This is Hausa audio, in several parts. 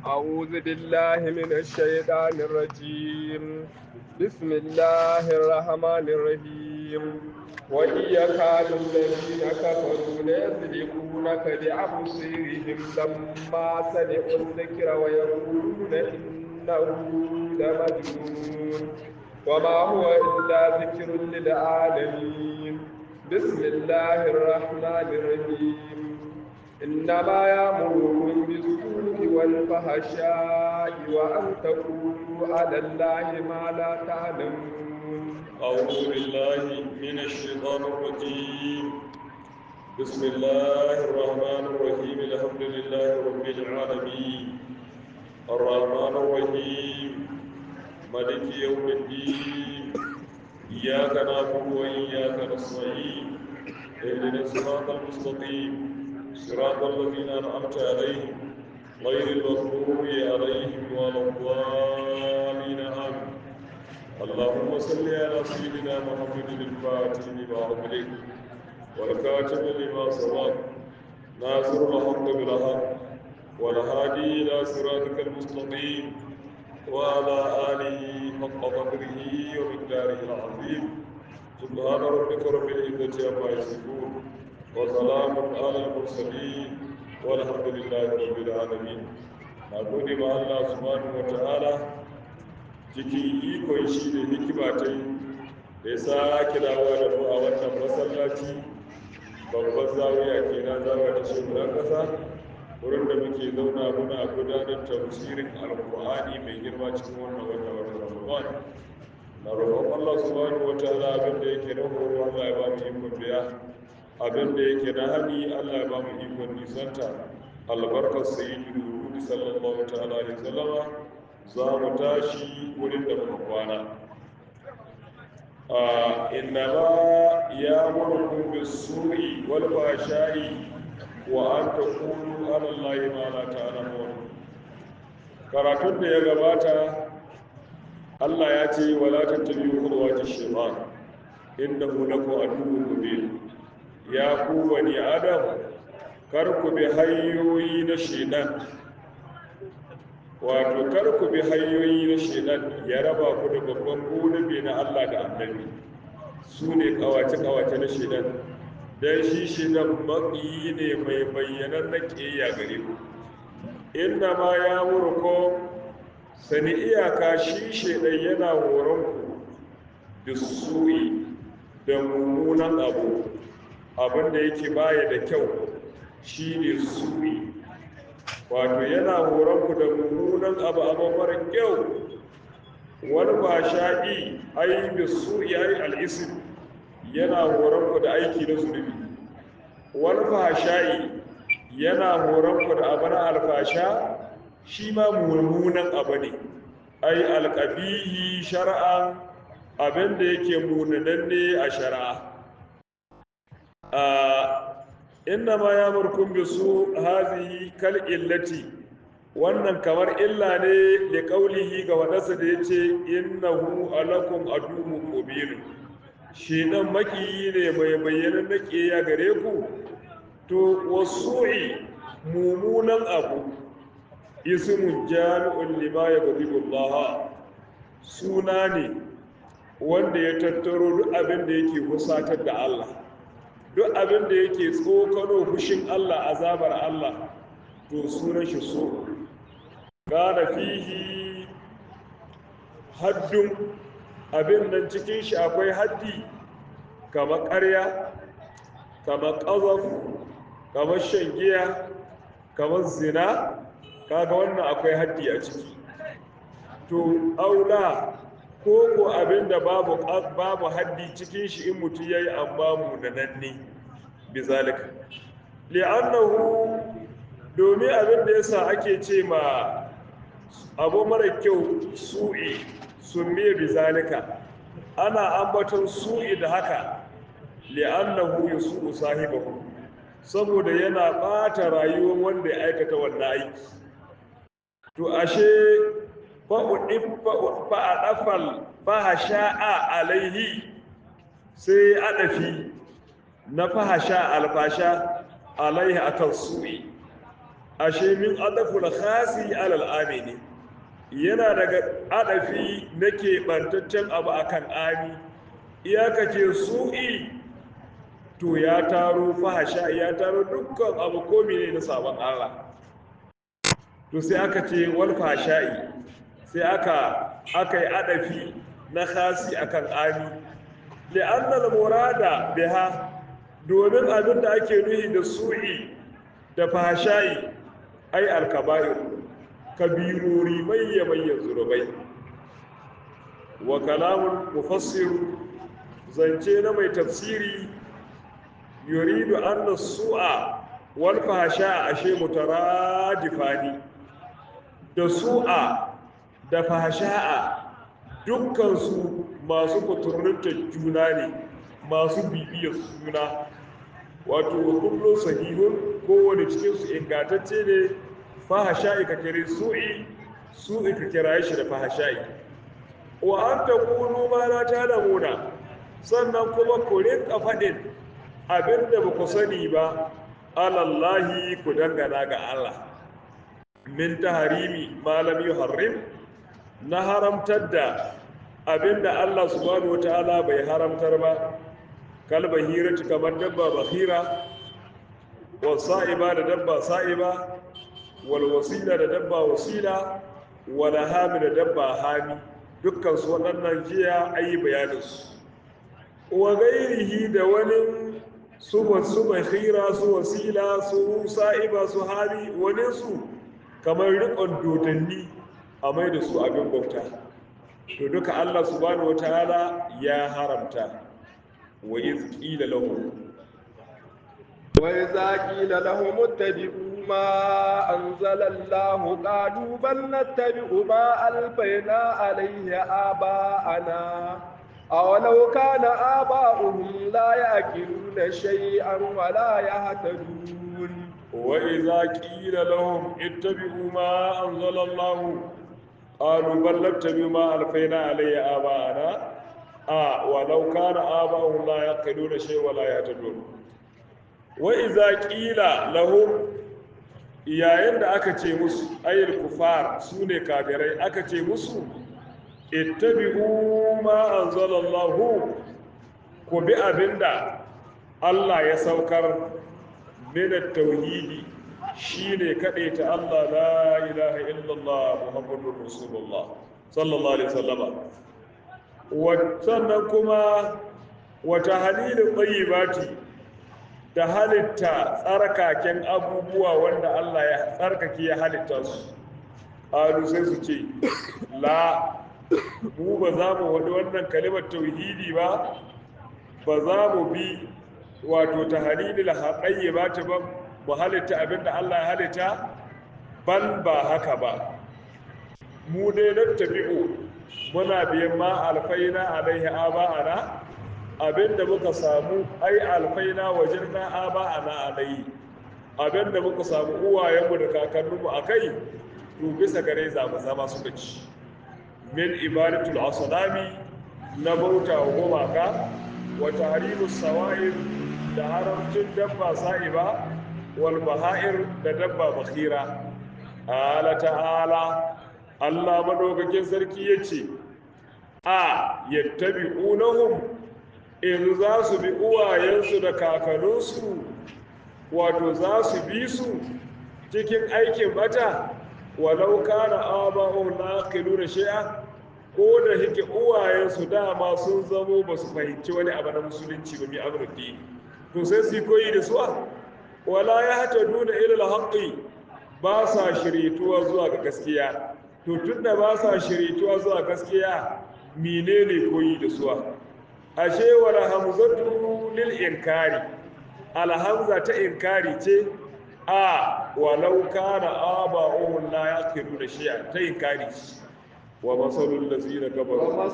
أعوذ بالله من الشيطان الرجيم بسم الله الرحمن الرحيم وإن يكاد الذين كفروا ليزلقونك بأبصيرهم لما سمعوا الذكر ويقولون إنه لمجنون وما هو إلا ذكر للعالمين بسم الله الرحمن الرحيم إنما يأمركم بالسوء والفحشاء وأن تقولوا على الله ما لا تعلمون. أعوذ بالله من الشيطان الرجيم. بسم الله الرحمن الرحيم. الحمد لله رب العالمين الرحمن الرحيم مالك يوم الدين إياك نعبد وإياك نستعين اهدنا الصراط المستقيم صراط الذين أنعمت عليهم غير المغضوب عليهم ولا الضالين آمين. اللهم صل على سيدنا محمد الفاتح لما أغلق والكاتب لما سبق ناصر الحق بالحق والهادي إلى صراطك المستقيم وعلى آله حق قدره ومقداره العظيم. سبحان ربك رب العزة عما يصفون وسلام على المرسلين والحمد لله رب العالمين. نقول مع الله سبحانه وتعالى cikin ikon shi da hikima ta yi da ya sake dawowa da mu a wannan masallaci babban zawiya ke na zawiya ta shekuran ƙasa wurin da muke zauna muna gudanar tafsirin alƙur'ani mai girma cikin wannan wata ramadan. Na roƙon Allah subhanahu wa ta'ala abin da yake na horo Allah ya ba mu ikon biya, abin da yake na hani Allah ya ba mu ikon nisanta. Albarkar sayyidul wujud sallallahu ta'ala alaihi wasallama za mu tashi wurin da muka kwana. Innama ya'murukum bis-su'i wal fahsha'i wa an taqulu 'ala Allahi ma la ta'lamun. Karatun da ya gabata Allah ya ce wala tattabi'u khutuwati shaytan innahu lakum aduwwun mubin. Ya ku bani Adam, kar ku bi hanyoyi na shaytan, wato kar ku bi hanyoyi na shaytan ya raba ku da babban gobe na Allah da Annabi. Su ne kawace na shaytan, dan shi shaytan maƙiyi ne mai bayyanan na ƙiyayya gare ku. Inna ma ya'murukum, sani iyaka shi shaidan yana horonku da su'i da mummunan abu, abinda yake baya da kyau shi ne su'i, wato yana horonku da mummunan abu mara kyau. Wani ba sha'i ai da su'i ai al'isim, yana horonku da aiki na zunubi. Wani ba sha'i yana horonku da abu na alfasha, shi ma mummunan abu ne, ai alƙabihi shar'an, abin da yake munananne a shari'a. Inna ma ya murkun bi su hazihi kal illati, wannan kamar illa ne da kaulihi ga wadansa da yace innahu alakum aduwwun mubin. Shi dan makiyi ne mai bayyana na ƙiyayya gare ku. To wasu'i mummunan abu ismun jami'un lima yaghdibu Allah, suna ne wanda ya tattaro duk abin da yake husatar da Allah, duk abin da yake tsokano fushin Allah, azabar Allah, to sunan shi so. Kana fihi haddun, abin nan cikin shi akwai haddi, kamar ƙarya, kamar ƙazaf, kamar shan giya, kamar zina, kaga wannan akwai haddi a ciki. To aula ko abinda babu haddi cikin shi in mutum yayi amma munananne bizalika li'annahu, domin abinda yasa ake ce ma abu mara kyau su'i summiya bizalika, ana ambaton su'i da haka li'annahu yusu'u sahibahu, saboda yana bata rayuwar wanda ya aikata wannan aiki. To ashe fa'adafal fahasha'a alaihi, sai adafi na fahasha alfasha alaihi akan su'i, ashe min adaful khasi alal amini yana daga adafi na keɓantaccen abu akan ami iyakace su'i to ya taro fahasha ya taro dukkan abu ko mene na sabon Allah to sai aka ce wal fahasha'i sai aka yi adafi na khasi akan ami li'anna al-murada biha domin abin da ake nuhi da su'i da fahasha'i ai al-kaba'ir kabirori mayyamayyan zurubai wa kalamun mufassir zance na mai tafsiri yuridu anna su'a wal fahasha ashe mutaradifani da su'a da fahasha'a dukkan su masu kuturunta juna ne masu bibiyar juna wato kullu sahihun kowane cikin su ingantacce ne fahasha'i ka kire su'i ka kira shi da fahasha'i wa an taqulu ma la ta'lamuna sannan kuma ku rinka faɗin abinda ba ku sani ba alallahi ku dangana ga Allah min taharimi ma lam yuharrim na haramtar da abinda Allah subhanahu wataala bai haramtar ba kalba hirati kamar dabba bahira wa sa'iba da dabba sa'iba wal wasila da dabba wasila wal hami da dabba hami dukkan su waɗannan jiya ayi bayanin su wa gairihi da wani su bahira su wasila su sa'iba su hami wani su kamar riƙon dodanni a mai da su abin bauta to duka Allah subhanahu wataala ya haramta wa iz qila lahum wa idza qila lahum ittabi'u ma anzala Allah qalu bal nattabi'u ma alfayna alayhi aba'ana awalau kana aba'uhum la ya'qiluna shay'an wa la yahtadun wa idza qila lahum ittabi'u ma anzala Allah قالوا بل نتبع ما ألفينا عليه آباءنا ولو كان آباؤهم لا يعقلون شيء ولا يهتدون وإذا قيل لهم yayin da aka ce musu ayyul kufar sune kafirai aka ce musu ittabi'u ma anzalallahu ku bi abinda Allah ya saukar min at-tauhidi shine ta Allah la ilaha illallah muhammadur rasulullah sallallahu alaihi wasallama sannan kuma wata halilin tayyibati da halitta tsarkaken abubuwa wanda Allah ya tsarkake ya halitta su alu sai su ce la mu ba za mu wadi wannan kalimar tauhidi ba za mu bi wato tahlilil tayyibati ba mu halitta abinda Allah ya halitta ban ba haka ba mu dai na tabi'u muna biyan ma alfaina alaihi aba'ana abinda muka samu ai alfaina wajirna aba'ana alaihi abinda muka samu uwayenmu da kakanninmu akai to bisa gare za mu zama suka ci min ibadatul asnami na bauta wa gumaka wa tahrimus sawa'ir da haramcin dabba sa'iba walbaha'ir da dabba bakhira ala ta'ala Allah madaukakin sarki yace a yattabi'unahum in za su bi uwayensu da kakanninsu wato za su bi su cikin aikin bata walau kana aba'u naqiluna shay'a ko da hike uwayensu dama sun zamo ba su fahimci wani abu na musulunci ba mi amruddin to sai su koyi da su wala ya hata nuna ilal haƙi ba sa shirituwa zuwa ga gaskiya to tunda ba sa shirituwa zuwa gaskiya menene koyi da suwa ashe wala hamzatu lil inkari alhamza ta inkari ce walau kana aba'uhum la yaqiluna shay'an ta inkari ومثل الذين كفروا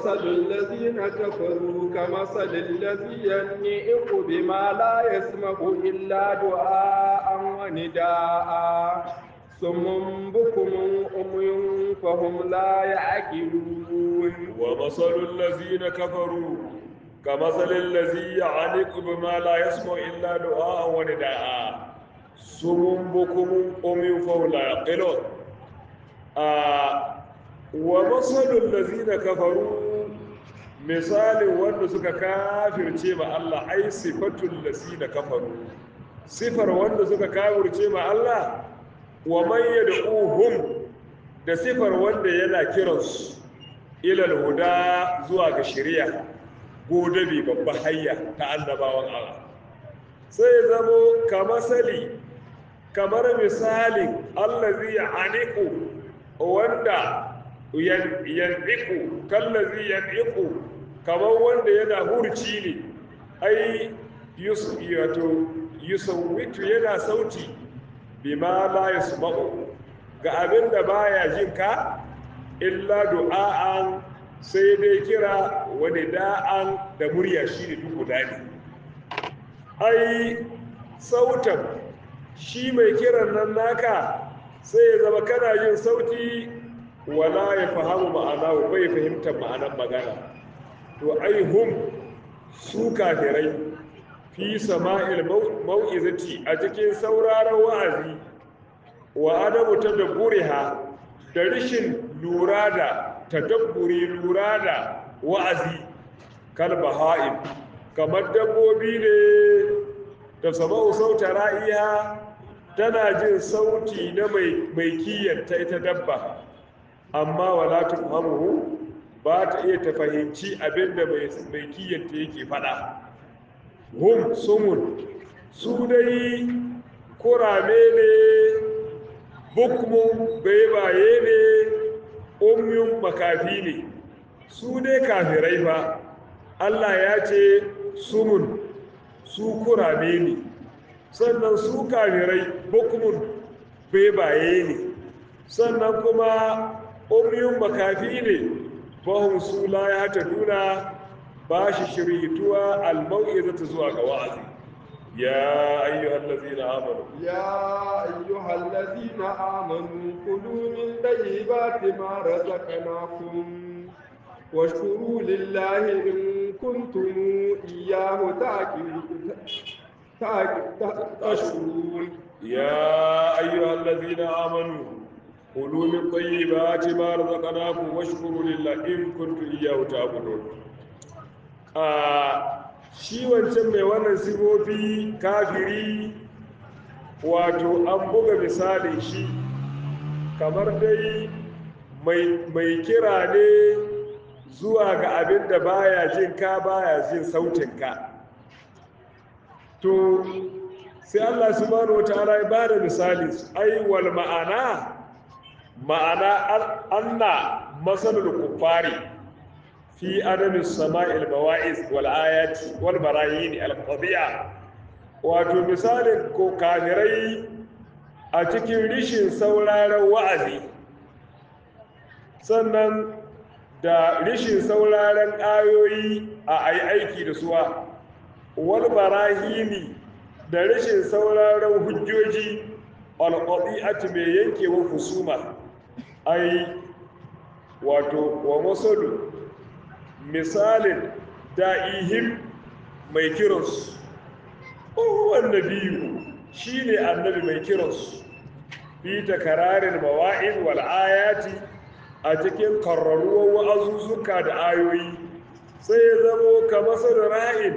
كمثل الذي ينعق بما لا يسمع إلا دعاء ونداء صم بكم عمي فهم لا يعقلون ومثل الذين كفروا كمثل الذي ينعق بما لا يسمع إلا دعاء ونداء sumun bukumun umyun fahum la yaqilun wa masalul ladzina kafaru misalin wanda suka kafirce ma Allah ai sifatul ladzina kafaru sifar wanda suka kafirce ma Allah wa man yad'uhum da sifar wanda yana kiransu ilal huda zuwa ga shari'a godabi babba hayya ta annabawan Allah sai zamo kamar misalin allazi ya'aniqu wanda yan'iqu kallazi yan'iqu kamar wanda yana hurci ne ai yusawwitu yana sauti bima la yasma'u ga abin da baya jin ka illa du'a'an sai dai kira wani da'an da murya shine duk guda ne ai sautan shi mai kiran nan naka sai ya zama kana yin sauti wala ya fahimu ma'ana bai fahimtar ma'anar magana to ai hum su kafirai fi sama'il mau'izati a cikin sauraron wa'azi wa adamu tadabburiha da rishin lura da tadabburi lura da wa'azi kalba ha'im kamar dabbobi ne da sama'u sauta ra'iya tana jin sauti na mai kiyanta ita dabba amma wala tafhamuhu ba ta iya ta fahimci abinda mai kiyanta yake fada hum sumun su dai kurame ne bukmun baibaye ne umyun makafi ne su dai kafirai ba Allah ya ce sumun su kurame ne sannan su kafirai bukmun baibaye ne sannan kuma umyun makafi ne bahun su la ya ta duna ba shi shirituwa al-mau'izatu zuwa ga wa'azi يا أيها الذين آمنوا كلوا من طيبات ما رزقناكم واشكروا لله إن كنتم إياه تشكرون يا أيها الذين آمنوا كلوا من طيبات ما رزقناكم واشكروا لله إن كنتم إياه تعبدون shi wancan mai wannan sifofi kafiri wato an buga misalin shi kamar dai mai kira ne zuwa ga abin da baya jin ka baya jin sautinka to sai Allah subhanahu wataala ya bada misali ai wal ma'ana anna masalul kuffari fi adami sama'il bawa'iz wal ayati wal barahin al qadi'a wato misalin ko kafirai a cikin rishin sauraron wa'azi sannan da rishin sauraron ayoyi a aiki da suwa wal barahini da rishin sauraron hujjoji al qadi'ati mai yankewa husuma ai wato wa masalu misalin da'ihim mai kiransu ƙohon nabiyu shi ne annabi mai kiransu fi takararin mawa'in wal'ayati a cikin karraruwar wa'azuzzuka da ayoyi sai ya zamo kamar da ra'in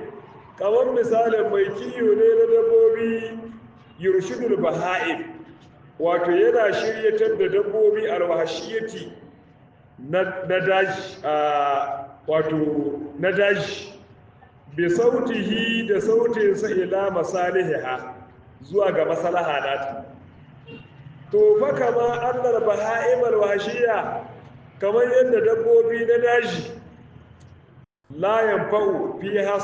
kamar misalin mai kiyo ne na dabbobi yurshidul baha'im wato yana shiryatar da dabbobi alwahashiyati na daji wato na daji bi sautihi da sautinsa ila masalihiha zuwa ga maslaha nata to fa kama annal bahaimal washiya kamar yadda dabbobi na daji la yanfa'u fiha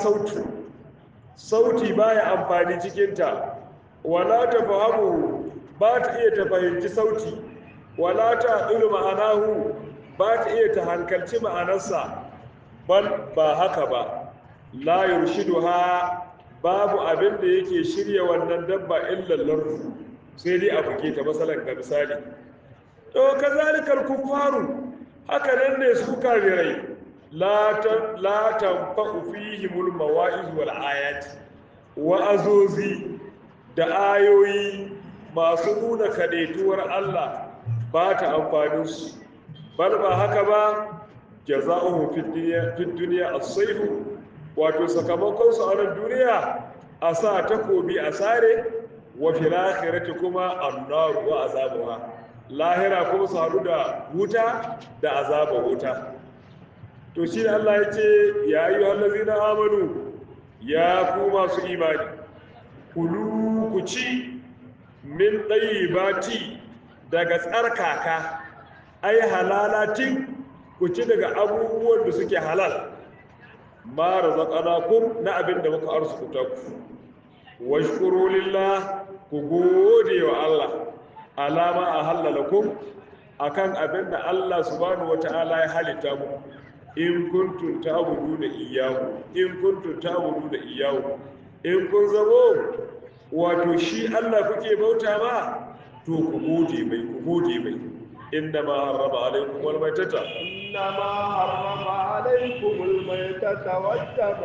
sauti baya amfani cikin ta wala tafahamu ba ta iya ta fahimci sauti wala ta ilu ma'anahu ba ta iya ta hankalci ma'anarsa ba haka ba la yurshiduha babu abin da yake shirya wannan dabba illallar sai dai a buge ta masalan ga misali to kazalikal kufaru haka nan ne su kafirai la tanfa'u fihimul mawa'iz wal ayat wa'azozi da ayoyi masu nuna kadaituwar Allah ba ta amfanin su bal ba haka ba jaza'uhum fid dunya as-sayf wato sakamakon su a nan duniya a sa takobi a sare wa fil akhirati kuma annar wa azabuha lahira kuma su haɗu da wuta da azabar wuta to shi Allah ya ce ya ayyuhal ladzina amanu ya ku masu imani kulu ku ci min ɗayyibati daga tsarkaka ai halalatin ku ci daga abubuwan da suke halal ma razaqnakum na abin da muka arzuta ku washkuru lillah ku gode wa Allah alama ahallalakum akan abin da Allah subhanahu wataala ya halitta mu in kuntum ta'buduna iyyahu in kun zamo wato shi Allah kuke bauta ma to ku gode mai inna ma harrama alaikum wal maitata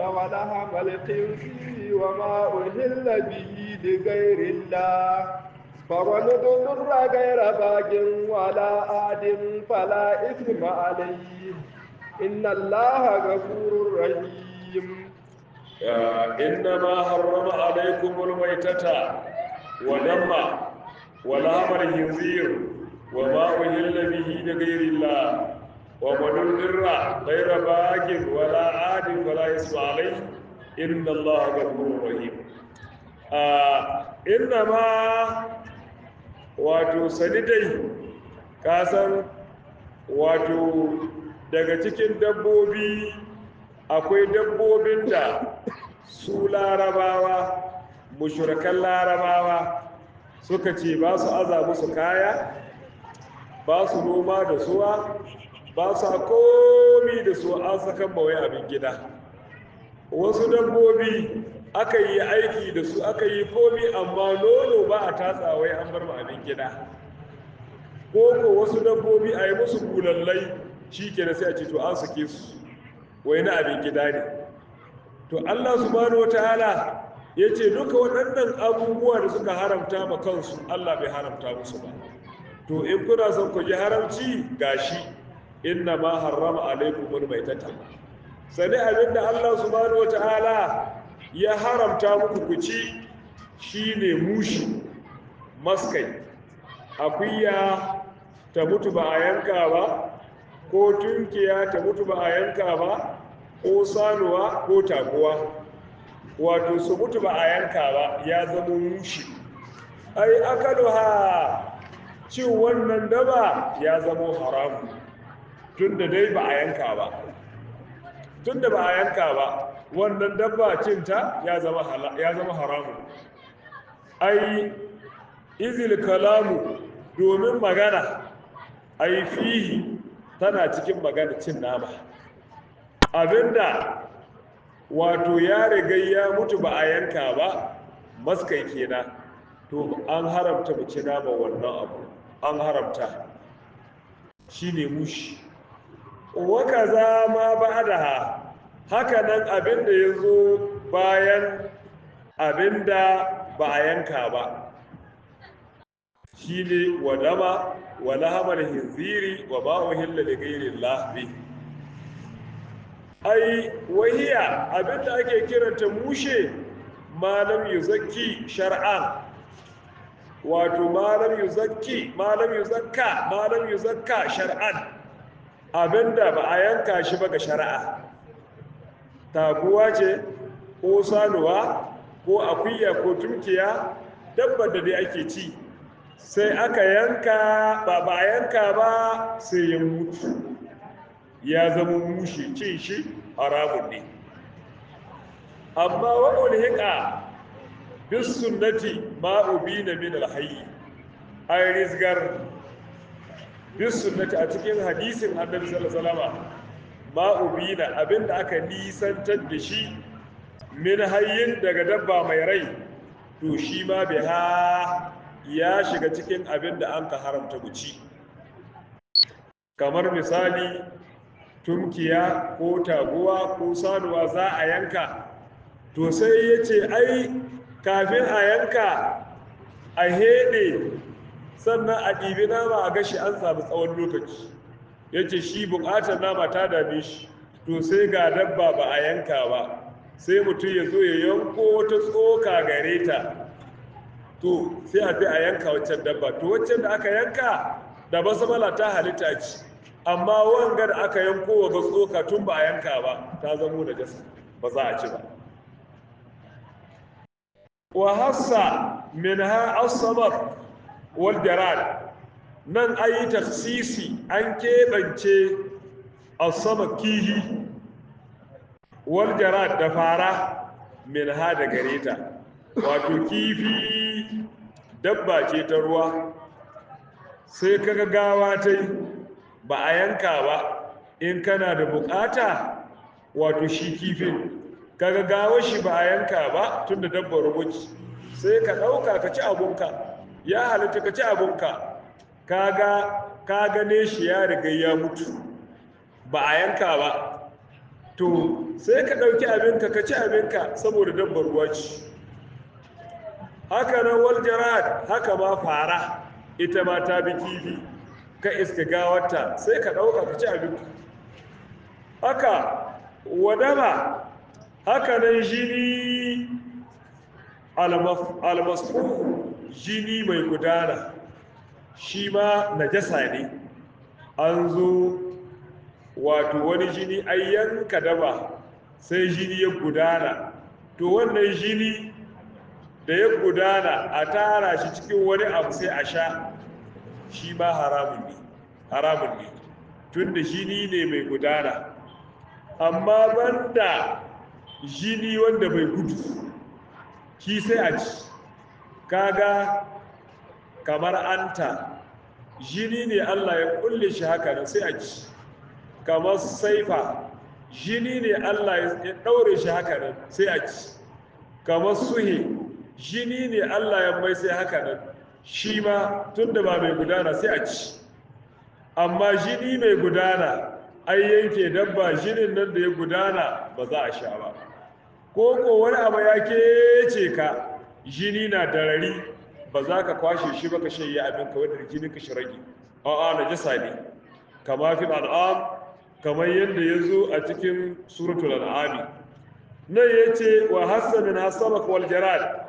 wa lahamal khinziri wa ma uhilla bihi li ghayri Allah فمن اضطر غير باغ ولا آد فلا إثم عليه إن الله غفور رحيم إنما حرم عليكم الميتة ودم ولحم الخنزير وما أهل به لغير الله ومن اضطر غير باغ ولا عاد فلا إثم عليه إن الله غفور رحيم إنما wato sani dai kasan wato daga cikin dabbobi akwai dabbobin da su larabawa mushrikan larabawa suka ce ba su aza musu kaya ba su noma da suwa ba su komi da su an sakan mawai abin gida wasu dabbobi aka yi aiki da su aka yi komi amma nono ba a tatsawai an bar abin gida ko wasu dabbobi a yi musu bulallai shi ke da sai a ce to an sake su wai na abin gida ne to Allah subhanahu wataala ya ce duka waɗannan abubuwa da suka haramta ma kansu Allah bai haramta musu ba to in kuna son ku ji haramci gashi inna ma harrama alaikumul maitata sani abinda Allah subhanahu wataala ya haramta muku ku ci shine mushi maskai akuya ta mutu ba a yanka ba ko tunkiya ta mutu ba a yanka ba ko sanuwa ko taguwa wato su mutu ba a yanka ba ya zama mushi ai akaluha cin wannan daba ya zama haramu tunda dai ba a yanka ba tunda ba a yanka ba wannan dabba cinta ya zama haramu ai izil kalamu domin magana ai fihi tana cikin magana cin nama abinda wato ya riga ya mutu ba a yanka ba maskai kenan to an haramta mu ci nama wannan abu an haramta shine mushi wa kaza ma ba'daha haka nan abinda ya zo bayan abinda ba a yanka ba shi ne wadama wa lahamar hinziri wa ba'uhilla da gairin lafi ai wahiya abinda ake kiranta mushe malam yuzakki shar'an wato malam yuzakka shar'an abinda ba a yanka shi ba ga shari'a taguwa ce ko sanuwa ko akuya ko tunkiya dabbar da dai ake ci sai aka yanka ba a yanka ba sai ya mutu ya zama mushi cin shi haramun ne amma wa ulhiqa bis sunnati ma ubina min alhayy ay rizgar bis sunnati a cikin hadisin annabi sallallahu alaihi wasallam ma'ubina abinda aka nisantar da shi min hayyin daga dabba mai rai to shi ma biha ya shiga cikin abinda an ka haramta guci kamar misali tumkiya ko taguwa ko sanuwa za a yanka to sai ya ce ai kafin a yanka a heɗe sannan a ɗibi nama a gashi an samu tsawon lokaci ya ce shi buƙatar nama ta dame shi to sai ga dabba ba a yanka ba sai mutum ya zo ya yanko wata tsoka gare ta to sai a fi a yanka waccan dabba to waccan da aka yanka da basamala ta halitta ce amma wanga da aka yanko wa ga tsoka tun ba a yanka ba ta zamo da jasa ba za a ci ba wa hassa min ha asabar wal jarad nan ayi taksisi an keɓance asabar kihi wal jarad da fara min ha da gareta wato kifi dabba ce ta ruwa sai kaga gawa ta ba a yanka ba in kana da bukata wato shi kifin kaga gawa shi ba a yanka ba tun da dabbar rubuci sai ka ɗauka ka ci abunka ya halitta ka ci abunka ka gane shi ya riga ya mutu ba a yanka ba to sai ka ɗauki abinka ka ci abinka saboda dabbar ruwa ce haka nan wal jarad haka ma fara ita ma ta bi kifi ka iska gawarta sai ka ɗauka ka ci abinka haka wadama haka nan jini almasfu jini mai gudana shi ma najasa ne an zo wato wani jini ai yanka daba sai jini ya gudana to wannan jini da ya gudana a tara shi cikin wani abu sai a sha shi ma haramun ne tun da jini ne mai gudana amma banda jini wanda bai gudu shi sai a ci kaga kamar anta jini ne Allah ya kulle shi haka nan sai a ci kamar saifa jini ne Allah ya daure shi haka nan sai a ci kamar suhe jini ne Allah ya mai sai haka nan shi ma tunda ba mai gudana sai a ci amma jini mai gudana ai yanke dabba jinin nan da ya gudana ba za a sha ba ko wani abu ya kece ka jini na darari ba za ka kwashe shi ba ka shayi abinka wadda jinin ka shi rage a'a najasa ne kama fil al'am kamar yadda ya zo a cikin suratul al'ami nan ya ce wa hassanin hasamak wal jarad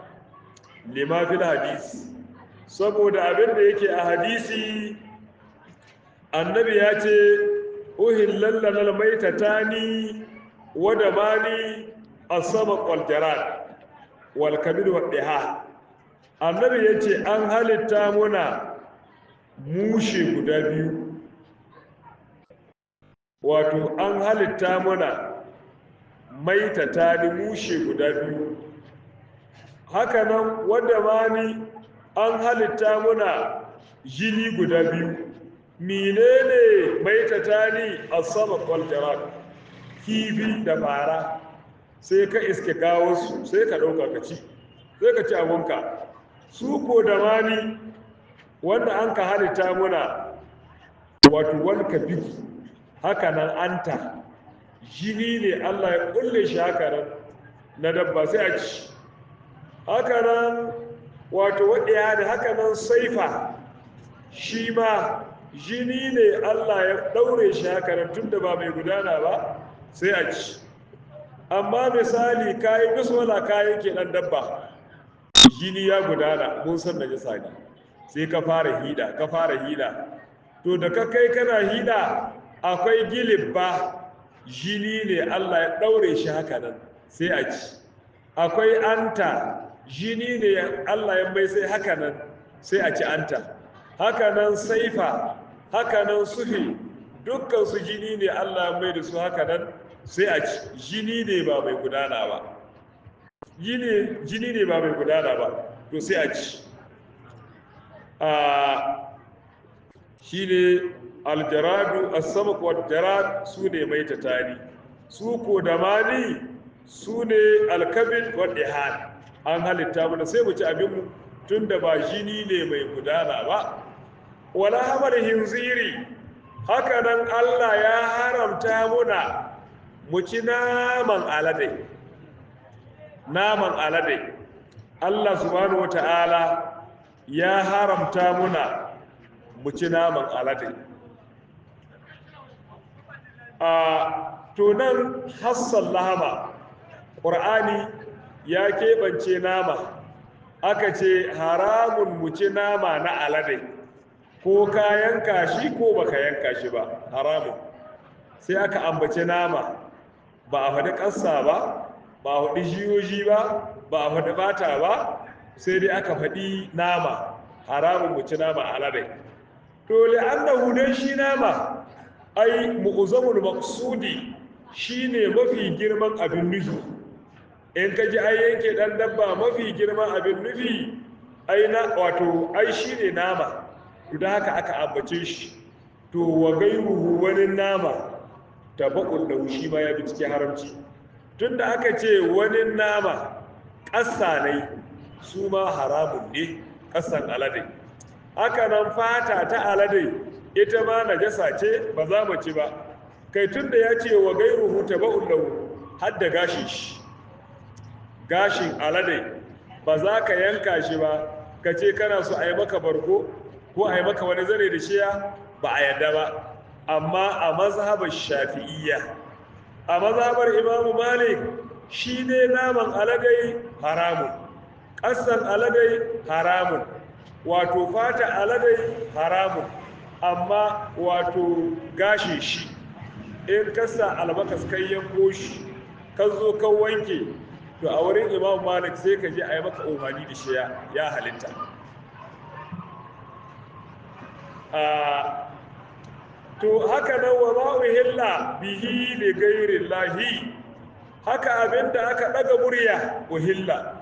lima fil hadisi saboda abin da yake a hadisi annabi ya ce uhillal lana maitatani wa damani as-samak wal jarad wal kabid wal diha annabi ya ce an halitta muna mushe guda biyu wato an halitta muna maitatani mushe guda biyu hakanan wadda mani an halitta muna jini guda biyu menene maitatani as-samak wal jarad kifi da fara sai ka iske gawo su sai ka dauka ka ci sai ka ci abunka su ko da mani wanda an ka halitta muna wato wal kabid hakanan anta jini ne Allah ya kulle shi hakanan na dabba sai a ci hakanan wato waɗaya da hakanan saifa shi ma jini ne Allah ya ɗaure shi hakanan tun da ba mai gudana ba sai a ci amma misali kayi bismillah kayan ke ɗan dabba jini ya gudana mun san najasa ne sai ka fara hida to da ka kai kana hida akwai gilibba jini ne Allah ya ɗaure shi hakanan sai a ci akwai anta jini ne Allah ya mai sai hakanan sai a ci anta hakanan saifa hakanan sufi dukkan su jini ne Allah ya mai da su hakanan sai a ci jini ne ba mai gudana ba jini ne ba mai gudana ba to sai a ci shi ne aljaradu as-samak wa jarad su ne mai tatani su ko da mani su ne alkabid wa dihan an halitta mana sai mu ci abinmu tun da ba jini ne mai gudana ba wala hamar hinziri haka nan Allah ya haramta muna mu ci naman alade Allah subhanahu wata'ala ya haramta muna mu ci naman alade. To nan hassan lahama ƙur'ani ya keɓance nama, aka ce haramun mu ci nama na alade, ko ka yanka shi ko baka yanka shi ba haramun. Sai aka ambace nama, ba a faɗi ƙasa ba, ba a faɗi jiyoji ba, ba a faɗi bata ba, sai dai aka faɗi nama, haramun mu ci nama alade. To li'annahu dan shi nama ai mu'zamul maqsudi shine mafi girman abin nufi. In ka ji ai yanke dan dabba mafi girman abin nufi ai na wato ai shine nama, to da haka aka ambace shi. To wa gairuhu wani nama tabaqul lahu shi ma ya bi cikin haramci, tunda aka ce wani nama ƙasa ne su ma haramun ne, ƙasan alade. Haka nan fata ta alade ita ma najasa ce, ba za mu ci ba. Kai tunda ya ce wa gairuhu tabaqul lahu har da gashin shi, gashin alade ba za ka yanka shi ba ka ce kana so a yi maka barko ko a yi maka wani zane da shiya, ba a yadda ba. Amma a mazhabar shafi'iyya, a mazhabar imamu malik, shi ne naman alade haramun, ƙasan alade haramun, wato fata alade haramun, amma wato gashin shi in kasa albakas kai yanko shi ka zo kan wanke, to a wurin imamu malik sai ka je a yi maka umarni da shi ya halitta. To haka nan wa ma'uhilla bihi li gairin lahi, haka abinda aka daga murya uhilla,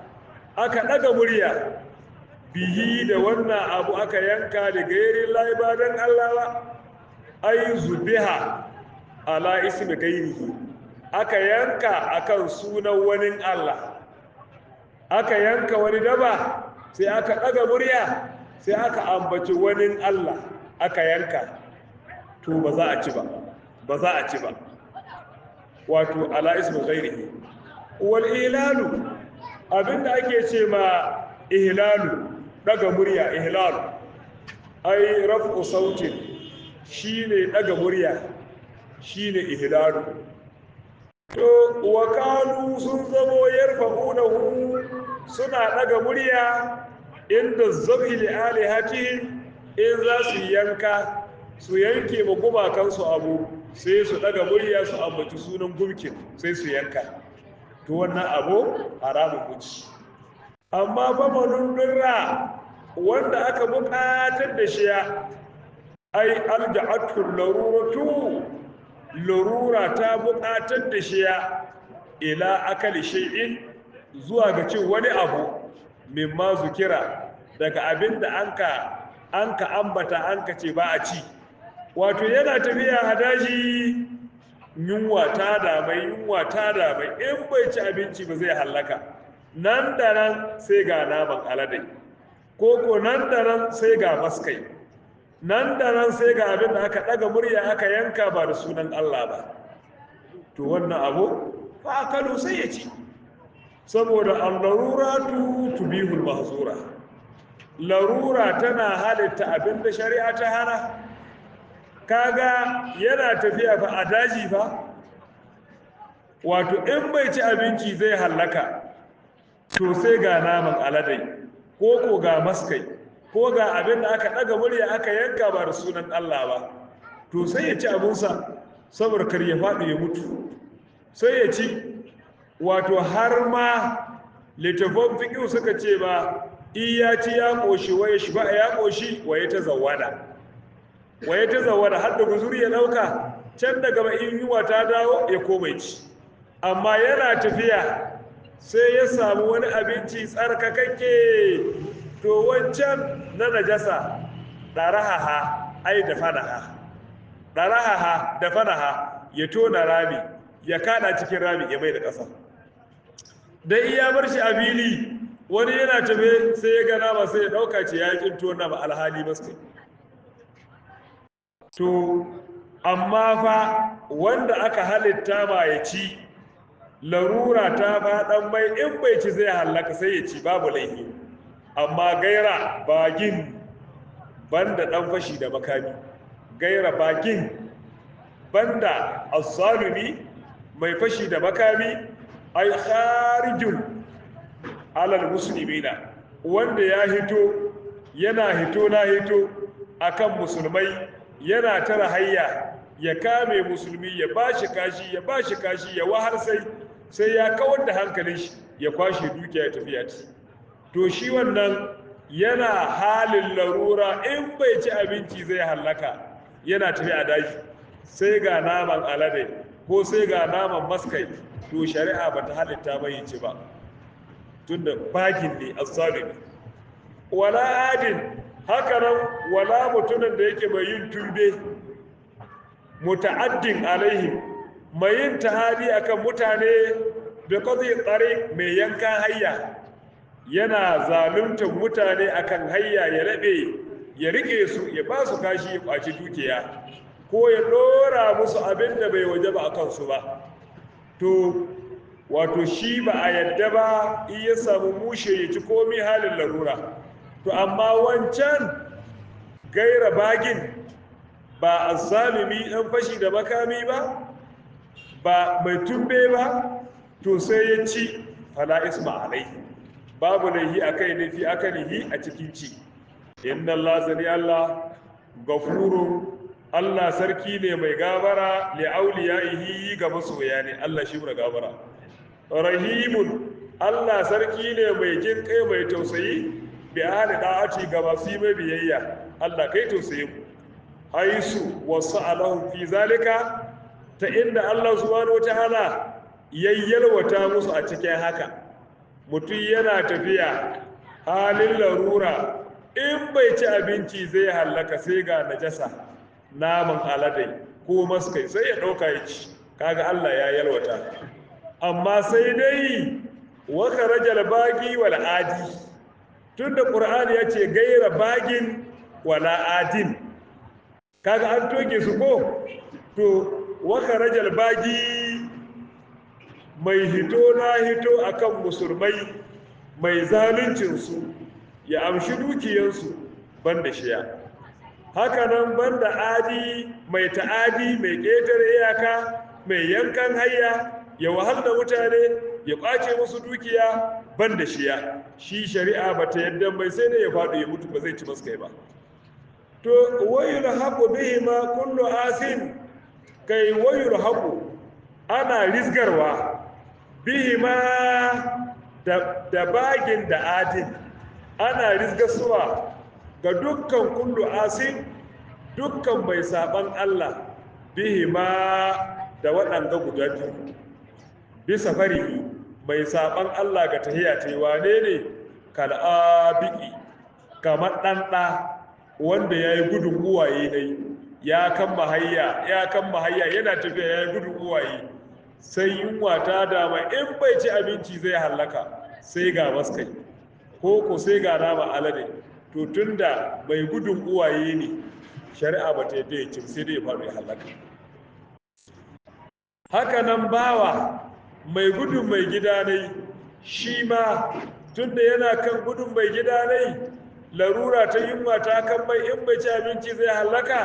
aka daga murya bihi da wannan abu aka yanka da gairin lahi ba don Allah ba, ai zubiha ala ismi gairihi, aka yanka akan sunan wani Allah, aka yanka wani daba sai aka daga murya sai aka ambaci wani Allah aka yanka, to ba za a ci ba, ba za a ci ba, wato ala ismi ghairihi. Wal ihlalu, abinda ake ce ma ihlalu, daga murya, ihlalu ai raf'u sautin, shine daga murya, shine ihlalu. To wakalu sun zamo yarfa'unahu, suna daga murya inda zabi li alihatihim, in za su yanka su yanke ma gumakansu abu sai su daga murya su ambaci sunan gumkin sai su yanka, to wannan abu haramun guci. Amma fa manundurra wanda aka buƙatar da shi ai alja'atul laruratu, larura ta buƙatar da shi ila akali shay'in, zuwa ga cin wani abu mimma zukira, daga abinda anka ambata anka ce ba a ci. Wato yana tafiya a daji, yunwa ta damai, yunwa ta damai, in bai ci abinci ba zai hallaka, nan da nan sai ga naman alade, ko nan da nan sai ga maskai, nan da nan sai ga abin da aka daga murya aka yanka ba da sunan Allah ba, to wannan abu fa akalu sai ya ci, saboda al-laruratu tubihul mahzura, larura tana halitta abin da shari'a ta hana. Kaga yana tafiya fa a daji fa, wato in bai ci abinci zai hallaka, to sai ga naman aladai ko ga maskai ko ga abin da aka daga murya aka yanka ba da sunan Allah ba, to sai ya ci abinsa saboda kar ya faɗi ya mutu, sai ya ci. Wato har ma littafan fiƙi suka ce ba, iya ci ya ƙoshi waye shi ba ya ƙoshi waye ta zawada, waye ta zawada har da guzuri ya ɗauka can daga ba in yiwa ta dawo ya komai ci. Amma yana tafiya sai ya samu wani abinci tsarkakakke, to wancan na najasa ɗarahaha ai da fanaha, ɗarahaha da fanaha, ya tona rami ya kada cikin rami ya mai da ƙasa. Dan iya bar shi a fili, wani yana tafe sai ya gana ba sai ya ɗauka ce ya ƙin tona ba alhali masu. To amma fa wanda aka halitta ma ya ci, larura ta faɗan mai in bai ci zai hallaka sai ya ci babu laifi. amma gaira bagin banda dan fashi da makami gaira bagin banda azzalumi mai fashi da makami ay kharijun alal muslimina wanda ya hito yana hito na hito akan musulmai yana tara hayya ya kame musulmi ya bashi kashi ya wahar sai ya kawar da hankalin shi ya kwashe dukiya ya tafiya ci to shi wannan yana halin larura in bai ci abinci zai hallaka yana tafi a daji sai ga naman alade ko sai ga naman maskai to shari'a ba ta halitta mai ci ba tunda bagin ne azzalimi wala adin haka nan wala mutumin da yake mai yin tumbe muta'addin alaihim mai yin tahadi akan mutane da kazi tsare mai yankan hayya yana zaluntar mutane akan hayya ya rabe ya rike su ya ba su kashi ya kwaci dukiya ko ya dora musu abin da bai waje ba akan su ba to wato shi ba a yadda ba in ya samu mushe ya ci komi halin larura to amma wancan gaira bagin ba azzalumi dan fashi da makami ba mai tumbe ba to sai ya ci fala isma alai babu laihi akai ne fi akalihi a cikin ci inna Allah zani Allah gafurun Allah sarki ne mai gabara li auliyaihi ga masoya ne Allah shi mai gabara rahimun Allah sarki ne mai jin kai mai tausayi bi ahli da'ati ga masu mai biyayya Allah kai tausaye mu haisu wasu alahun fi zalika ta inda Allah subhanahu wataala yayyalwata musu a cikin haka mutum yana tafiya halin larura in bai ci abinci zai hallaka sai ga najasa naman aladai ko maskai sai ya ɗauka ya ci kaga Allah ya yalwata amma sai dai waka rajal bagi wal adi tunda Qur'ani ya ce gaira bagin wala adin kaga an toke su ko to waka rajal bagi mai hito na hito akan musulmai mai zaluncinsu ya amshi dukiyansu banda shiya haka nan banda adi mai ta'adi mai ƙetare iyaka mai yankan hayya ya wahal da mutane ya ƙwace musu dukiya banda shiya shi shari'a ba ta yadda mai sai ne ya faɗo ya mutu ba zai ci maskai ba to wayul haqu bihi ma kullu asin kai wayul haqu ana rizgarwa bihi ma da bagin da adin ana rizgasuwa ga dukkan kullu asin dukkan mai saban Allah bihi ma da waɗanda guda biyu bisa farihi mai saban Allah ga tahiyya ta wane ne kal'abiki kamar ɗanɗa wanda ya yi gudun uwaye ne ya kan mahayya yana tafiya ya yi gudun uwaye sai yunwa ta dama in bai ci abinci zai hallaka sai ga maskai ko sai ga nama alade to tunda mai gudun uwaye ne shari'a ba ta yadda ya ci sai dai ya faru ya hallaka haka nan bawa mai gudun mai gida ne shi ma tunda yana kan gudun mai gida ne larura ta yunwa ta kan mai in bai ci abinci zai hallaka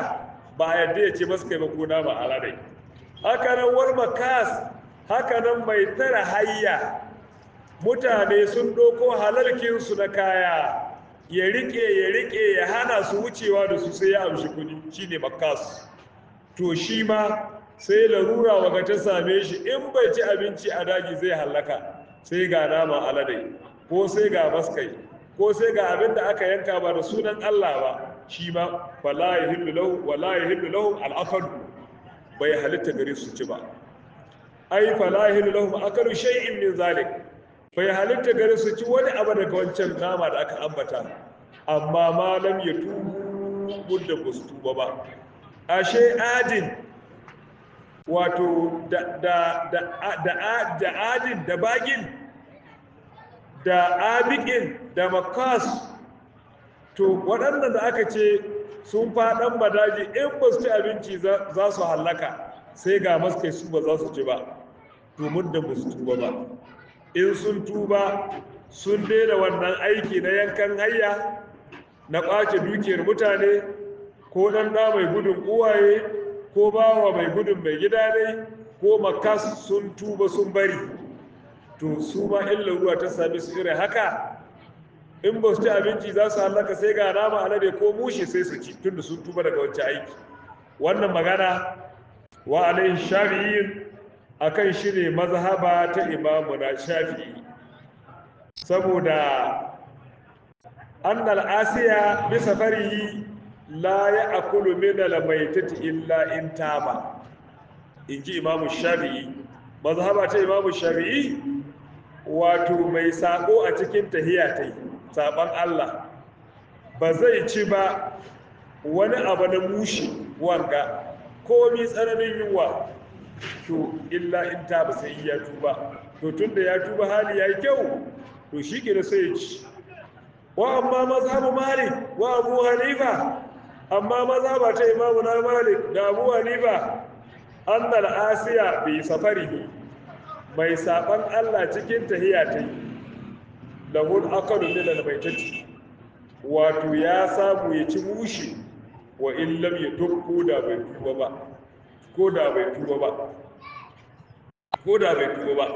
ba a yadda ya ce maskai ba ko nama alade haka nan wal makas haka nan mai tara hayya mutane sun doko halalkinsu na kaya ya rike ya hana su wucewa da su sai ya amshi kudi shine makas to shi ma sai larura waga ta same shi in bai ci abinci a daji zai hallaka sai ga nama alade ko sai ga maskai ko sai ga abin da aka yanka ba da sunan Allah ba shi ma fala yahillu lahu wala yahillu lahu al-aqd bai halitta gare su ci ba ai fala yahillu lahu akalu shay'in min zalik bai halitta gare su ci wani abu daga wancan nama da aka ambata amma malam ya tubu da ba ba ashe adin wato da adin da bagin da abikin da makas to waɗannan da aka ce sun faɗan badaji in ba su ci abinci za su hallaka sai ga maskai su ba za su ci ba domin da ba su tuba ba in sun tuba sun daina wannan aiki na yankan hayya na ƙwace dukiyar mutane ko ɗan ɗa mai gudun uwaye ko bawa mai gudun mai gida ne ko makas sun tuba sun bari to su ma in larura ta sami su irin haka in ba su ci abinci za su hallaka sai ga nama alade ko mushe sai su ci tunda sun tuba daga wancan aiki wannan magana wa alaihi shafi'in akan shi ne mazhaba ta imamu na shafi'i saboda annal asiya bi safarihi la ya'kulu min al-maytati illa in taba inji imamu shafi'i mazhaba ta imamu shafi'i wato mai sako a cikin tahiyatai saban Allah ba zai ci ba wani abu na mushi wanga komi tsananin yunwa to illa in taba sai ya tuba to tunda ya tuba hali yayi kyau to shi ke da sai ya ci wa amma mazhabu malik wa abu hanifa amma mazhaba ta imamu na malik da abu hanifa annal asiya bi safarihi mai saban Allah cikin tahiyatai lahul akalu min al-baitati wato ya samu ya ci mushi wa in lam yatub ko da bai tuba ba ko da bai tuba ba ko da bai tuba ba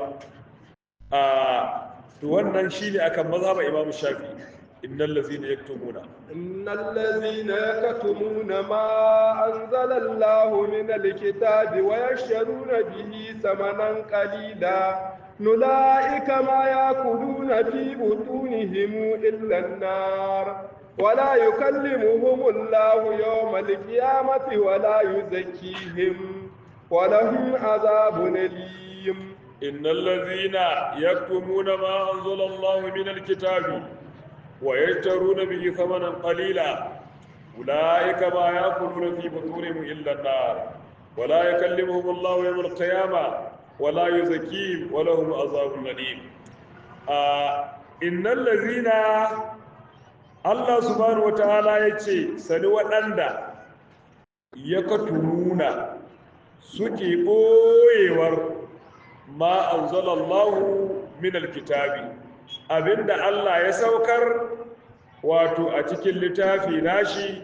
to wannan shine akan mazhaba imamu shafi'i innal ladzina yaktumuna ma anzala Allahu min al-kitabi wa yashruna bihi thamanan qalila nulaika ma yakuluna fi butunihim illa an-nar ولا يكلمهم الله يوم القيامة ولا يزكيهم ولهم عذاب أليم إن الذين يكتمون ما أنزل الله من الكتاب ويشترون به ثمنا قليلا أولئك ما يأكلون في بطونهم إلا النار ولا يكلمهم الله يوم القيامة ولا يزكيهم ولهم عذاب أليم إن الذين Allah subhanahu wa ta'ala ya ce sani waɗanda ya katumuna suke ɓoyewar ma anzalallahu min alkitabi abinda Allah ya saukar wato a cikin littafi nashi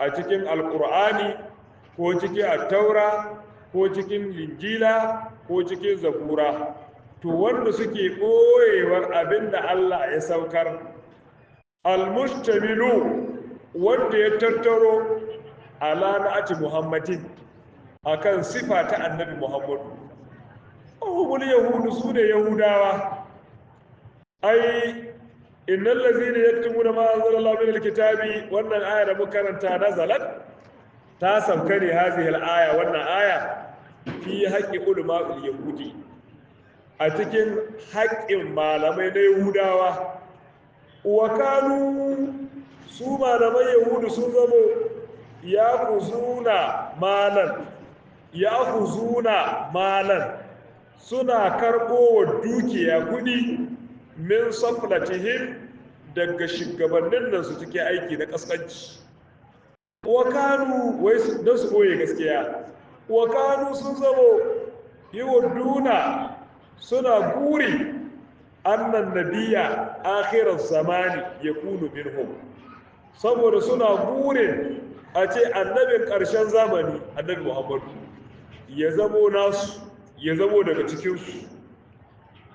a cikin alkur'ani ko cikin attaura ko cikin linjila ko cikin zabura to wanda suke ɓoyewar abinda Allah ya saukar almustamilu wanda ya tattaro ala na'ati muhammadin akan sifa ta annabi muhammadu ahumul yahudu su ne yahudawa ai innal ladzina yaktumuna ma anzalallahu min alkitabi wannan aya da muka karanta nazalat ta sauka ne hazihi alaya wannan aya fi haqqi ulama'ul yahudi a cikin haƙƙin malamai na yahudawa wa kanu su malaman yahudu sun zamo ya huzuna malan suna karɓo wa dukiya kuɗi min saflatihim daga shugabannin nan su take aiki na kaskanci wa kanu wai don su ɓoye gaskiya wa kanu sun zamo yahudduna suna guri annan nabiya akhirar zamani ya kunu minhum saboda suna burin a ce annabin ƙarshen zamani annabi muhammadu ya zamo nasu ya zamo daga cikinsu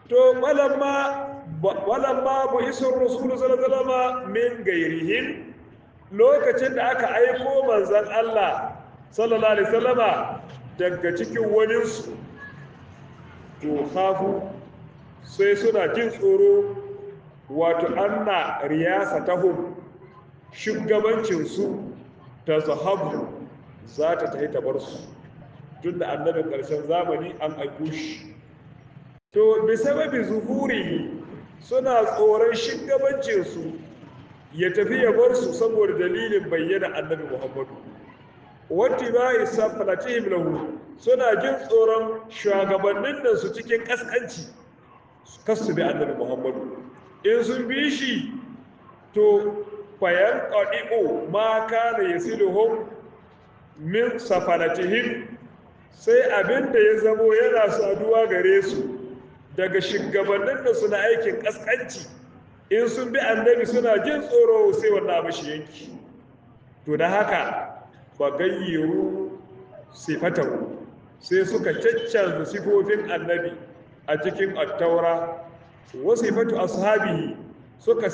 to walamma bu isun rasulu sallallahu min gairihim lokacin da aka aiko manzan Allah sallallahu alaihi wasallama daga cikin waninsu to hafu sai suna jin tsoro wato anna riyasatahum shugabancinsu ta zahabu za ta tafi ta bar su tun da annabin ƙarshen zamani an aiko shi to bi sababi zuhuri suna tsoron shugabancinsu ya tafi ya bar su saboda dalilin bayyana annabi muhammadu wata ba isa falatihim lahu suna jin tsoron shugabannin nan su cikin ƙasƙanci kasu bi annabi muhammadu in sun bi shi to fayan ƙaɗi'o ma kana yasiluhum min safalatihim sai abin da ya zamo yana saduwa gare su daga shugabannin da suna aikin ƙasƙanci in sun bi annabi suna jin tsoro sai wannan abu shi yanki. To da haka ba gayyiru sifatahu sai suka caccanza sifofin annabi a cikin attaura, wa sifatu ashabihi suka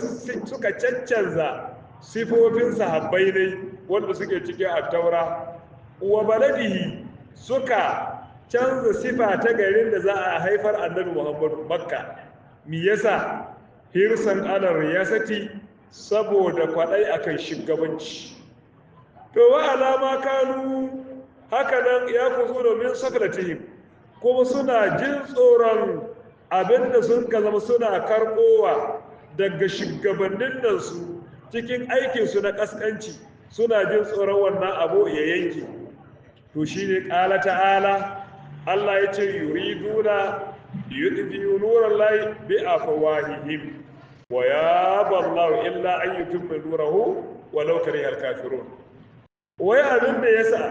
caccanza sifofin sahabbai ne wanda suke cikin attaura, wa baladihi suka canza sifa ta garin da za a haifar annabi Muhammadu Makka. Me yasa? Hirsan ala riyasati, saboda kwadai akan shugabanci. To wa alama kanu haka nan ya kuzo domin sakalatihim, kuma suna jin tsoron abinda sun ka zama suna karkowa daga shugabannin nan su cikin aikinsu na kaskanci, suna jin tsoron wannan abu ya yanke. To shine qala ta'ala, Allah ya ce yuriduna yudfi'u nurallahi bi afwahihim wa yaba Allahu illa an yutimma nurahu walau karihal kafirun. Wai abin da yasa